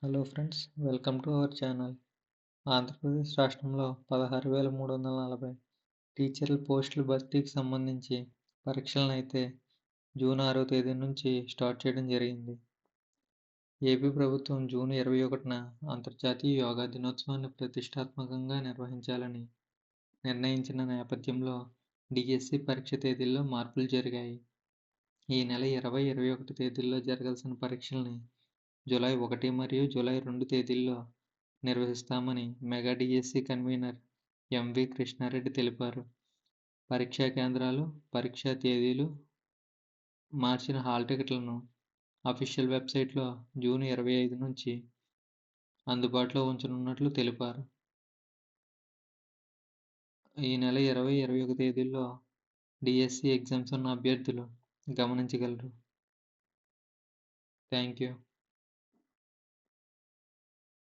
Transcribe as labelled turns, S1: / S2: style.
S1: Hello friends, welcome to our channel. Andhra Pradesh రాష్ట్రంలో 16,340 టీచర్ల పోస్టుల భర్తీకి సంబంధించి పరీక్షలనైతే జూన్ 6వ తేదీ నుంచి స్టార్ట్ చేయడం జరిగింది. ఏపీ ప్రభుత్వం జూన్ 21న అంతర్జాతీయ యోగా దినోత్సవాన్ని ప్రతిష్టాత్మకంగా నిర్వహించాలని నిర్ణయించిన నేపథ్యంలో డిఎస్సి పరీక్ష తేదీల్లో మార్పులు జరిగాయి. ఈ నెల 20, 21 తేదీల్లో జరగాల్సిన పరీక్షల్ని జూలై 1 మరియు జూలై 2 తేదీల్లో నిర్వహిస్తామని mega DSC convener MV Krishnareddy తెలిపారు. పరీక్షా కేంద్రాలు, పరీక్షా తేదీలు, మార్చిన హాల్ టికెట్లను అఫీషియల్ వెబ్సైట్లో జూన్ 25 నుంచి అందుబాటులో ఉంచనున్నట్లు తెలిపారు. ఈ నెల 20, 21 తేదీల్లో డిఎస్సి ఎగ్జామ్స్ ఉన్న అభ్యర్థులు గమనించగలరు. Thank you.